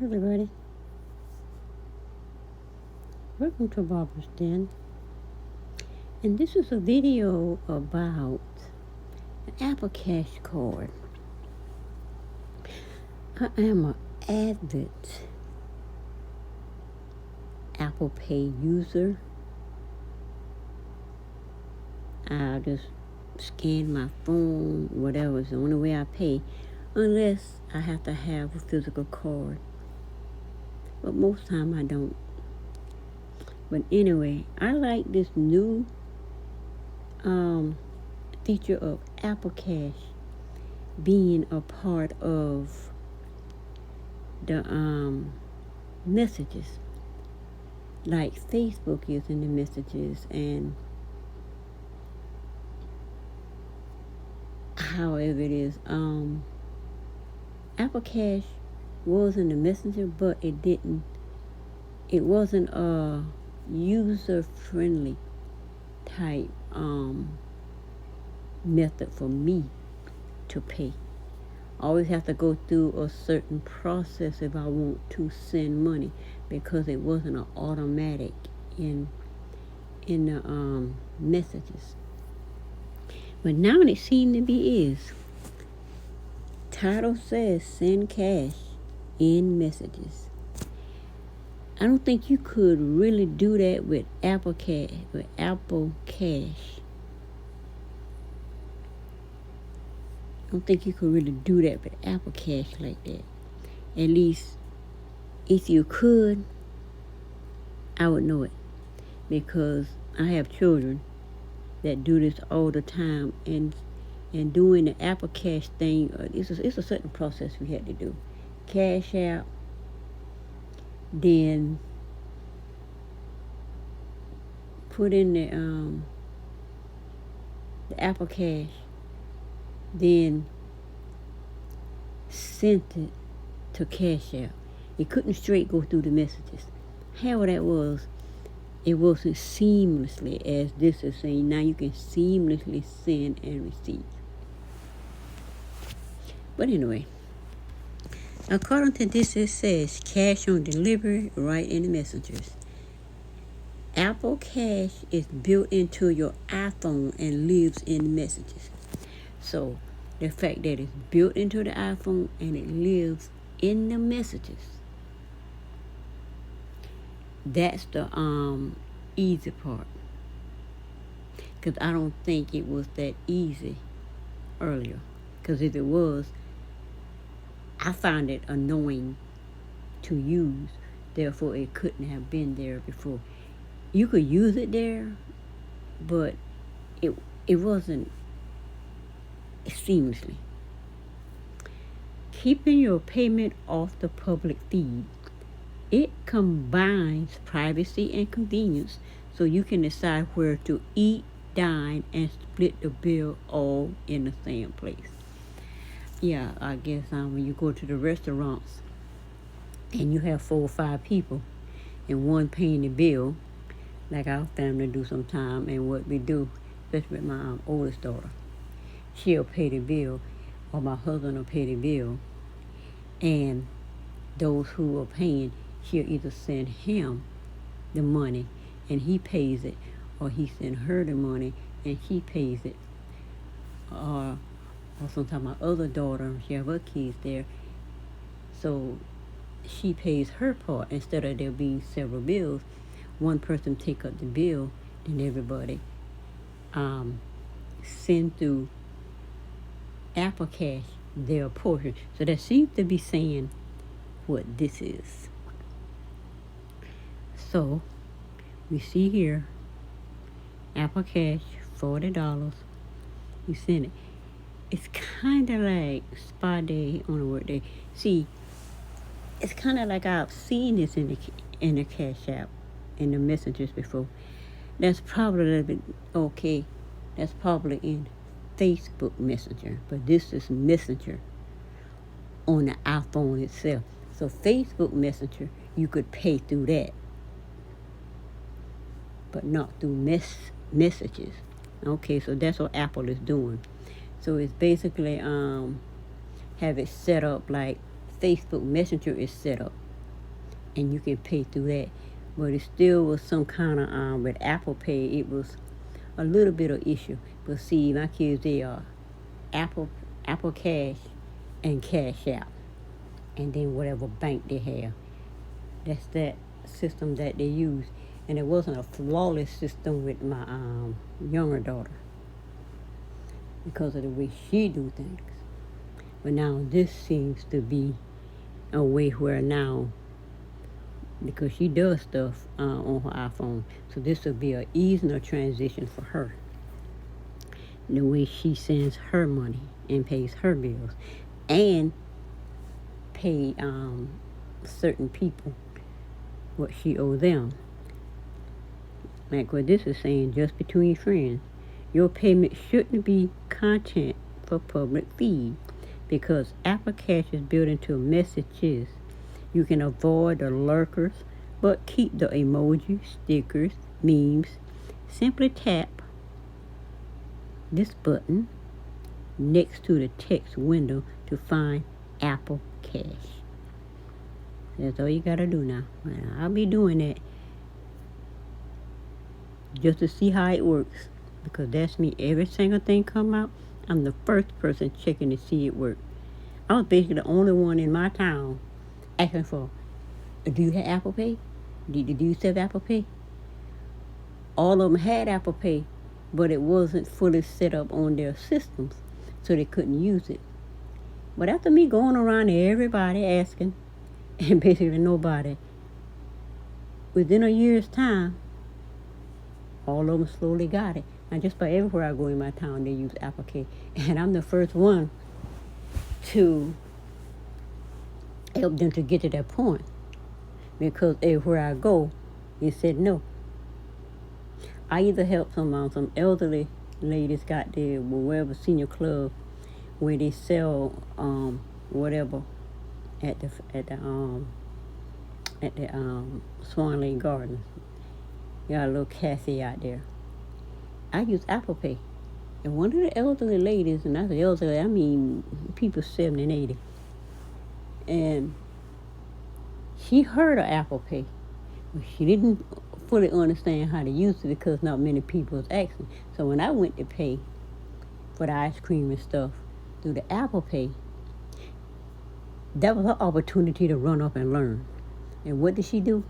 Everybody, welcome to Barbara's Den. And this is a video about an Apple Cash card. I am an avid Apple Pay user. I just scan my phone, whatever is the only way I pay, unless I have to have a physical card. But most time I don't. But anyway, I like this new feature of Apple Cash being a part of the messages, like Facebook is in the messages, and however it is, Apple Cash was in the messenger, but it wasn't a user friendly type method for me to pay. I always have to go through a certain process if I want to send money, because it wasn't an automatic in the messages. But now it seems to be is. Title says send cash in messages. I don't think you could really do that with Apple Cash. I don't think you could really do that with Apple Cash like that. At least, if you could, I would know it, because I have children that do this all the time, and doing the Apple Cash thing, it's a certain process we had to do. Cash App, then put in the Apple Cash, then sent it to Cash App. It couldn't straight go through the messages. However that was, it wasn't seamlessly as this is saying. Now you can seamlessly send and receive. But anyway, according to this, it says cash on delivery right in the messengers. Apple Cash is built into your iPhone and lives in messages. So the fact that it's built into the iPhone and it lives in the messages, that's the easy part. Because I don't think it was that easy earlier. Because if it was, I found it annoying to use. Therefore, it couldn't have been there before. You could use it there, but it wasn't seamlessly. Keeping your payment off the public feed. It combines privacy and convenience, so you can decide where to eat, dine, and split the bill all in the same place. Yeah, I guess when you go to the restaurants and you have 4 or 5 people and one paying the bill, like our family do sometime, and what we do, especially with my oldest daughter, she'll pay the bill, or my husband will pay the bill, and those who are paying, she'll either send him the money and he pays it, or he send her the money and he pays it, or sometimes my other daughter, she have her kids there, so she pays her part. Instead of there being several bills, one person take up the bill, and everybody send through Apple Cash their portion. So that seems to be saying what this is. So we see here, Apple Cash, $40. You send it. It's kind of like spa day on a work day. See, it's kind of like I've seen this in the Cash App, in the messages before. That's probably a little bit okay. That's probably in Facebook Messenger, but this is Messenger on the iPhone itself. So Facebook Messenger, you could pay through that, but not through messages. Okay, so that's what Apple is doing. So it's basically have it set up like Facebook Messenger is set up. and you can pay through that. But it still was some kind of with Apple Pay, it was a little bit of issue. But see, my kids, they are Apple Cash and Cash App, and then whatever bank they have. That's that system that they use. And it wasn't a flawless system with my younger daughter because of the way she do things. But now this seems to be a way where now, because she does stuff on her iPhone, so this will be a easier transition for her. The way she sends her money and pays her bills, and pay certain people what she owes them. Like what this is saying, just between friends, your payment shouldn't be content for public feed because Apple Cash is built into messages. You can avoid the lurkers, but keep the emojis, stickers, memes. Simply tap this button next to the text window to find Apple Cash. That's all you gotta do now. I'll be doing that just to see how it works, because that's me. Every single thing come out, I'm the first person checking to see it work. I was basically the only one in my town asking for, do you have Apple Pay? Do you have Apple Pay? All of them had Apple Pay, but it wasn't fully set up on their systems, so they couldn't use it. But after me going around to everybody asking, and basically nobody, within a year's time, all of them slowly got it. And just about everywhere I go in my town, they use Apple Pay. And I'm the first one to help them to get to that point. Because everywhere I go, they said no. I either help some elderly ladies got there, wherever senior club, where they sell whatever at the Swan Lake Gardens. Got a little cafe out there. I use Apple Pay. And one of the elderly ladies, and I say elderly, I mean people 70 and 80. And she heard of Apple Pay, but she didn't fully understand how to use it because not many people was asking. So when I went to pay for the ice cream and stuff through the Apple Pay, that was her opportunity to run up and learn. And what did she do?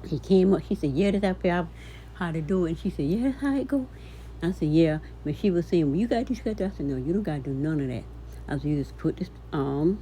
She came up, she said, yeah, that's how to do it. And she said, yeah, that's how it go. I said, yeah. But she was saying, well, you got to do, you got to. I said, no, you don't got to do none of that. I said, you just put this, the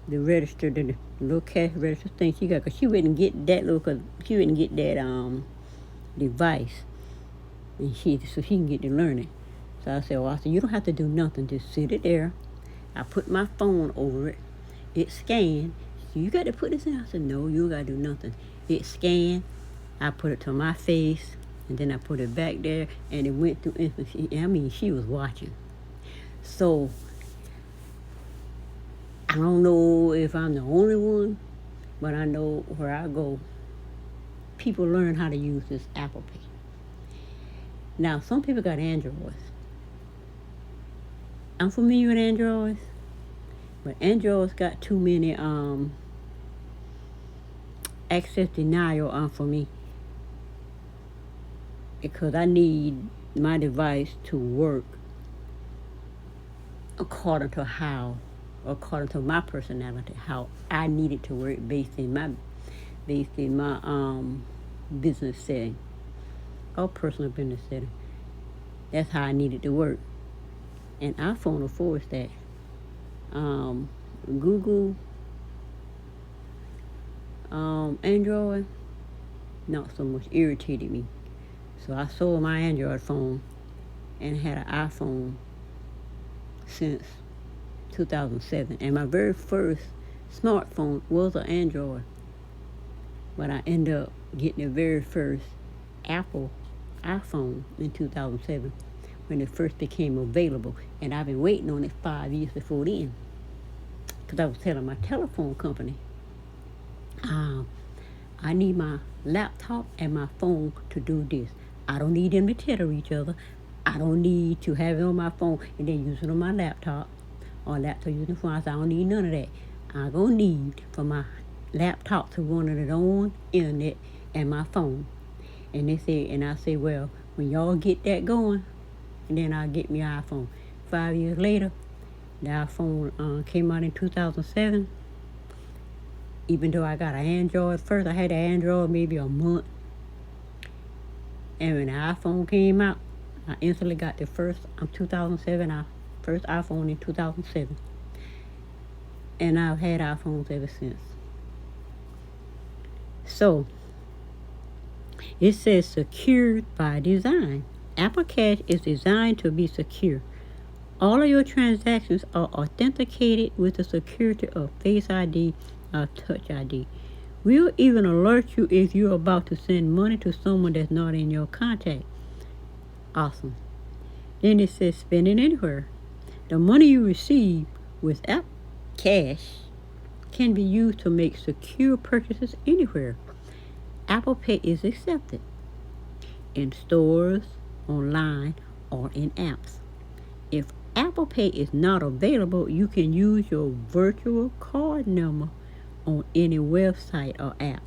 register, the little cash register thing she got, because she wouldn't get that she wouldn't get that device. And so she can get to learn it. So I said, well, you don't have to do nothing. Just sit it there. I put my phone over it. It scanned. So you got to put this in. I said, no, you got to do nothing. It scanned. I put it to my face, and then I put it back there, and it went through infancy. I mean, she was watching. So I don't know if I'm the only one, but I know where I go, people learn how to use this Apple Pay. Now, some people got Androids. I'm familiar with Androids, but Androids got too many access denial for me, because I need my device to work according to my personality, how I need it to work based in my business setting or personal business setting. That's how I need it to work. And iPhone affords that. Google, Android, not so much, irritated me. So I sold my Android phone and had an iPhone since 2007. And my very first smartphone was an Android. But I ended up getting the very first Apple iPhone in 2007 when it first became available. And I've been waiting on it 5 years before then. Because I was telling my telephone company, I need my laptop and my phone to do this. I don't need them to tether each other. I don't need to have it on my phone and then use it on my laptop, or laptop using the phone. I said, I don't need none of that. I'm going to need for my laptop to run it on internet and my phone. And they say, and I say, well, when y'all get that going, then I'll get me an iPhone. 5 years later, the iPhone came out in 2007. Even though I got an Android first, I had an Android maybe a month. And when the iPhone came out, I instantly got the first 2007, first iPhone in 2007. And I've had iPhones ever since. So, it says secured by design. Apple Cash is designed to be secure. All of your transactions are authenticated with the security of Face ID or Touch ID. We'll even alert you if you're about to send money to someone that's not in your contact. Awesome. Then it says spend it anywhere. The money you receive with Apple Cash can be used to make secure purchases anywhere. Apple Pay is accepted in stores, online, or in apps. If Apple Pay is not available, you can use your virtual card number on any website or app.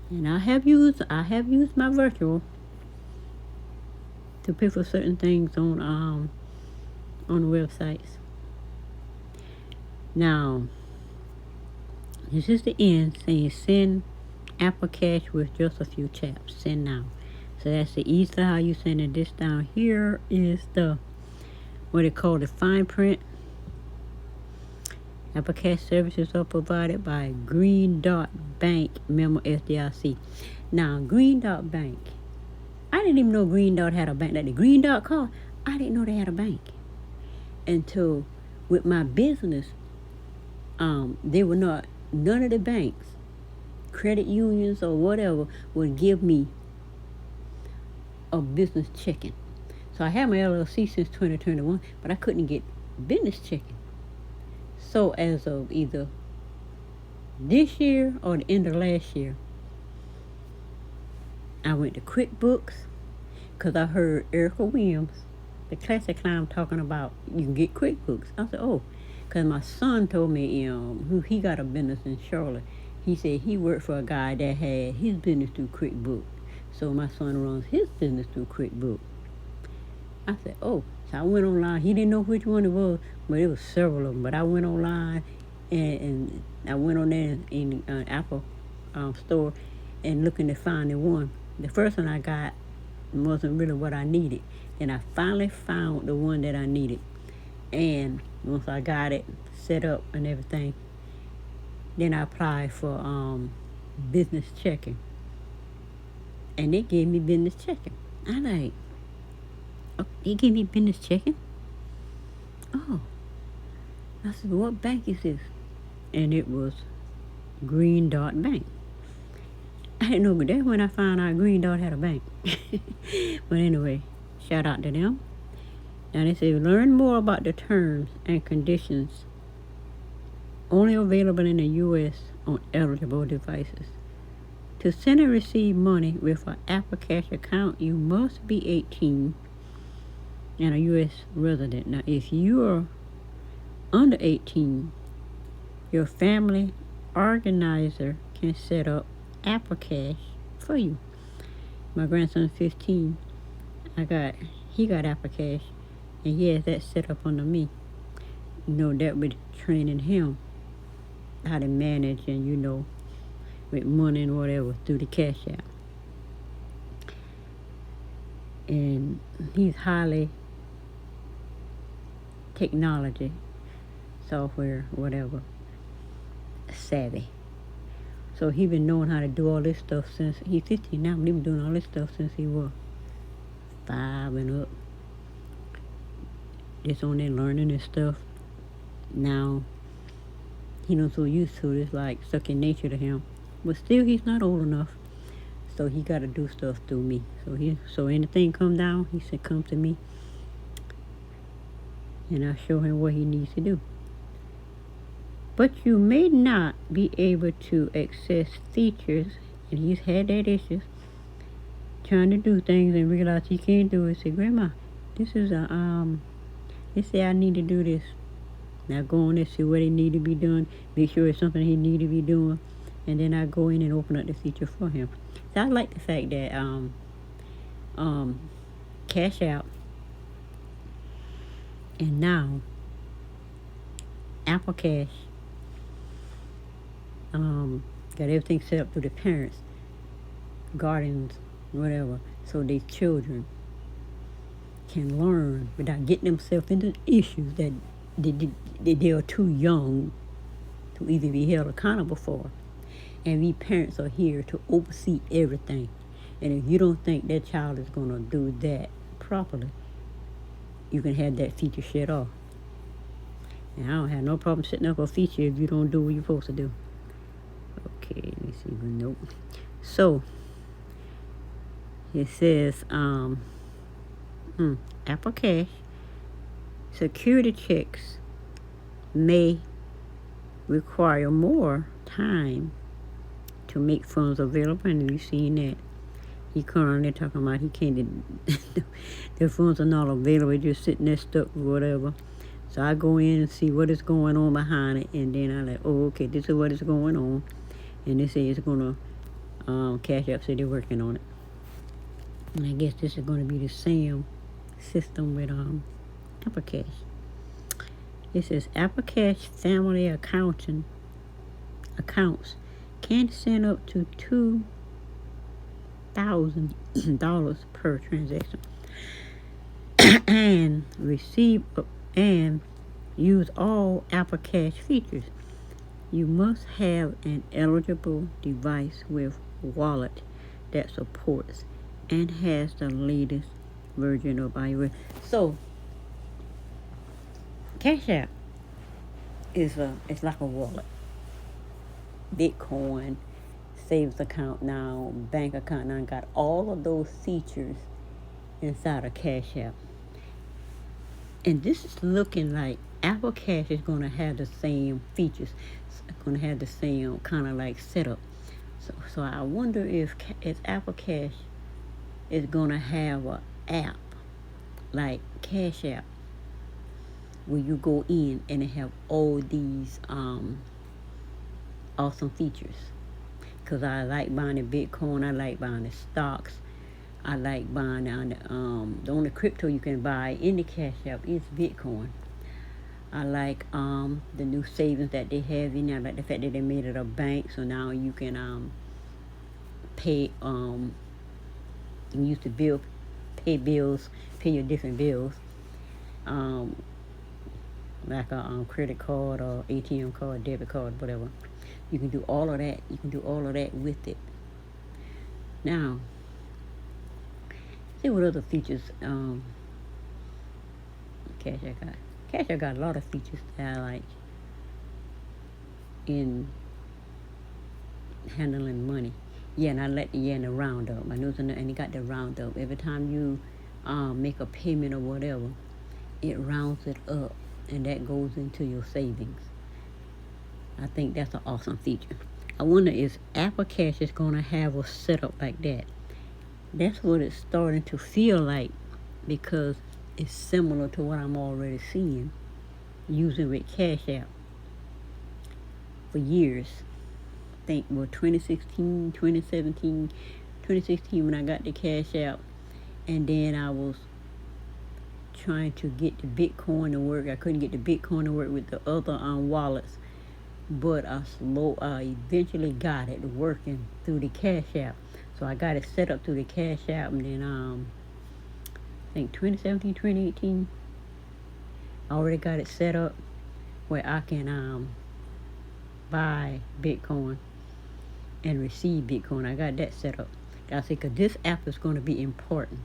And I have used my virtual to pay for certain things on websites. Now, this is the end saying send Apple Cash with just a few taps. Send now. So that's the easy how you send it. This down here is the what they call the fine print. Apple Cash services are provided by Green Dot Bank, member FDIC. Now, Green Dot Bank. I didn't even know Green Dot had a bank. Like the Green Dot card, I didn't know they had a bank. Until with my business, they were not, none of the banks, credit unions or whatever, would give me a business checking. So I had my LLC since 2021, but I couldn't get business checking. So as of either this year or the end of last year, I went to QuickBooks because I heard Erica Williams, the classic clown, talking about you can get QuickBooks. I said, oh, because my son told me who he got a business in Charlotte. He said he worked for a guy that had his business through QuickBooks. So my son runs his business through QuickBooks. I said, oh. So I went online. He didn't know which one it was, but it was several of them. But I went online, and I went on there in Apple store and looking to find the one. The first one I got wasn't really what I needed. And I finally found the one that I needed. And once I got it set up and everything, then I applied for business checking. And they gave me business checking. I like, oh, they gave me business checking? Oh. I said, what bank is this? And it was Green Dot Bank. I didn't know, but that's when I found out Green Dot had a bank. But anyway, shout out to them. Now they say, learn more about the terms and conditions only available in the U.S. on eligible devices. To send and receive money with an Apple Cash account, you must be 18 and a U.S. resident. Now, if you are under 18, your family organizer can set up Apple Cash for you. My grandson's 15. He got Apple Cash, and he has that set up under me. You know, that with training him how to manage and, you know, with money and whatever through the Cash App. And he's highly technology, software, whatever, savvy. So he been knowing how to do all this stuff since he's 15 now. He's been doing all this stuff since he was 5 and up. Just on there learning and stuff. Now he not so used to it. It's like second nature to him. But still, he's not old enough. So he got to do stuff through me. So anything come down, he said, come to me. And I show him what he needs to do. But you may not be able to access features, and he's had that issue, trying to do things and realize he can't do it. Say, Grandma, this is they say I need to do this. And I go on and see what it need to be done, make sure it's something he need to be doing, and then I go in and open up the feature for him. So I like the fact that um, Cash App and now Apple Cash got everything set up through the parents, guardians, whatever, so these children can learn without getting themselves into issues that they are too young to even be held accountable for. And we parents are here to oversee everything. And if you don't think that child is going to do that properly, you can have that feature shut off. And I don't have no problem setting up a feature if you don't do what you're supposed to do. Okay, let me see. Nope. So, it says, Apple Cash, security checks may require more time to make funds available, and you've seen that. He currently talking about he can't, the funds are not available, just sitting there stuck or whatever. So I go in and see what is going on behind it, and then I like, oh, okay, this is what is going on. And they say it's going to, Cash App said they're working on it. And I guess this is going to be the same system with Apple Cash. It says Apple Cash family accounts can send up to $2,000 per transaction and receive and use all Apple Cash features. You must have an eligible device with wallet that supports and has the latest version of iOS. So Cash App is it's like a wallet. Bitcoin, savings account now, bank account now, got all of those features inside of Cash App. And this is looking like Apple Cash is going to have the same features. It's going to have the same kind of like setup. So I wonder if Apple Cash is going to have an app like Cash App where you go in and it have all these awesome features. Because I like buying the Bitcoin, I like buying the stocks, I like buying the only crypto you can buy in the Cash App is Bitcoin. I like the new savings that they have in there. I like the fact that they made it a bank, so now you can pay you use the pay bills, pay your different bills, like a credit card or ATM card, debit card, whatever. You can do all of that. You can do all of that with it. Now, see what other features Cash App got. Cash App got a lot of features that I like in handling money. Yeah, and I like and the roundup. I know and it got the roundup. Every time you make a payment or whatever, it rounds it up, and that goes into your savings. I think that's an awesome feature. I wonder if Apple Cash is going to have a setup like that. That's what it's starting to feel like, because it's similar to what I'm already seeing using with Cash App for years. I think 2016, 2017, 2016 when I got the Cash App, and then I was trying to get the Bitcoin to work. I couldn't get the Bitcoin to work with the other wallets, but I eventually got it working through the Cash App. So I got it set up through the Cash App, and then I think 2017, 2018, I already got it set up where I can buy Bitcoin and receive Bitcoin. I got that set up. I said, because this app is going to be important,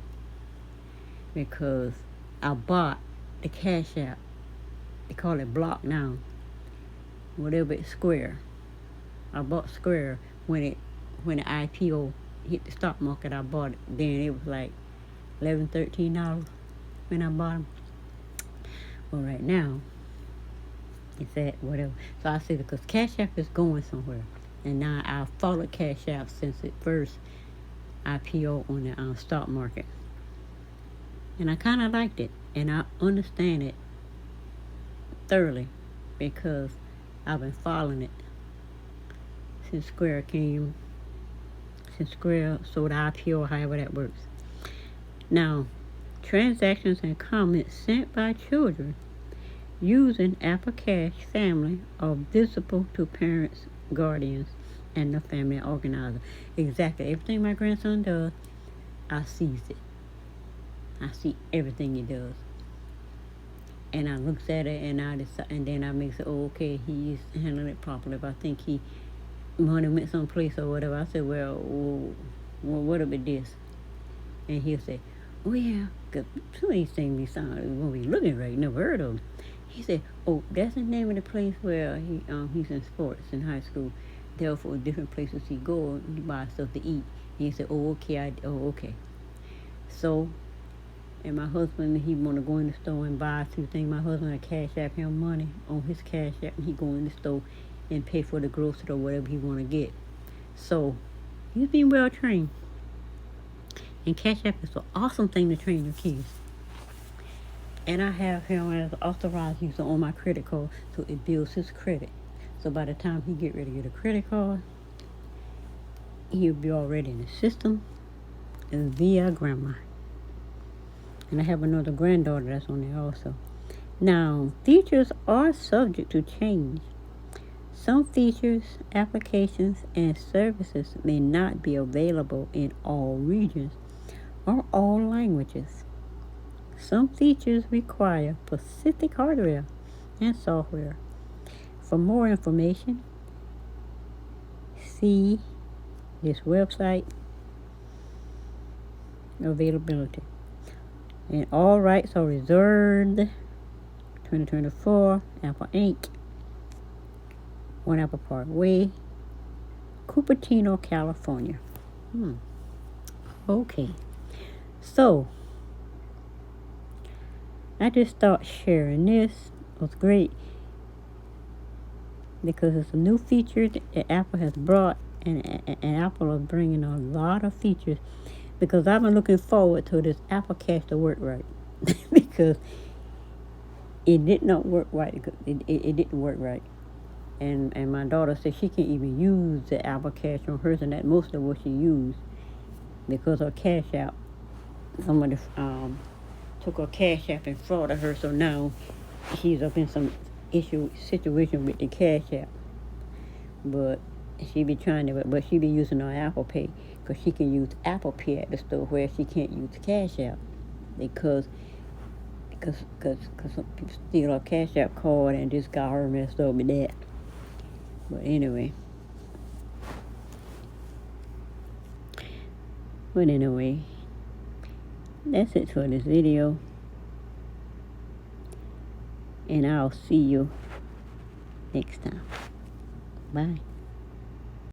because I bought the Cash App. They call it Block now. Whatever it's Square. I bought Square when the IPO hit the stock market. I bought it. Then it was like $11, $13 when I bought them. Well, right now it's at whatever. So I said, because Cash App is going somewhere, and now I followed Cash App since it first IPO on the stock market, and I kind of liked it, and I understand it thoroughly. because I've been following it since Square sold IPO, or however that works. Now, transactions and comments sent by children using Apple Cash family are visible to parents, guardians, and the family organizer. Exactly everything my grandson does, I sees it. I see everything he does. And I looks at it and I decide, and then I make it, oh, okay, he's handling it properly. If I think he money went someplace or whatever, I said, well, what about this? And he'll say, oh yeah, because some of these things we sound when we looking right, never heard of them. He said, oh, that's the name of the place where he's in sports in high school. Therefore, different places he go, he buy stuff to eat. And he said, oh okay. So, and my husband, he want to go in the store and buy a few things. My husband will cash app him money on his cash app, and he go in the store and pay for the grocery or whatever he want to get. So, he's being well trained. And Cash App is an awesome thing to train your kids. And I have him as an authorized user on my credit card, so it builds his credit. So by the time he get ready to get a credit card, he'll be already in the system via grandma. And I have another granddaughter that's on there also. Now, features are subject to change. Some features, applications, and services may not be available in all regions or all languages. Some features require specific hardware and software. For more information, see this website availability. And all rights are reserved. 2024, Apple Inc., 1 Apple Park Way, Cupertino, California. Okay. So, I just thought sharing this was great because it's a new feature that Apple has brought, and Apple is bringing a lot of features because I've been looking forward to this Apple Cash to work right because it did not work right. It didn't work right. And my daughter said she can't even use the Apple Cash on hers, and that most of what she used because her Cash App, somebody took her Cash App and frauded her, so now she's up in some situation with the Cash App. But she be trying to, but she be using her Apple Pay because she can use Apple Pay at the store where she can't use Cash App because some people steal her Cash App card and just got her messed up with that. But anyway, that's it for this video, and I'll see you next time. Bye.